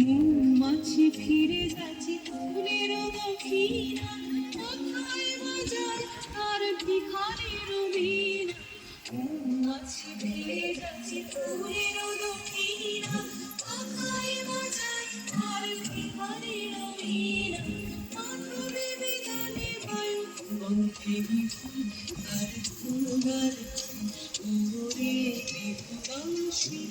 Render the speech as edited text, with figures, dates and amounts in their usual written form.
মৌমাছি ফিরে যাচ্ছে ফুলের দক্ষিণা, কোথায় বাজায় তার ভিখারির বীণা। মৌমাছি ফিরে যাচ্ছে ফুলের দক্ষিণা, কোথায় বাজায় তার ভিখারির বীণা। মাধবে বিধানে বায়ু বন্ধে বিধু তার ফুল গার ওরে বিধুবাসী।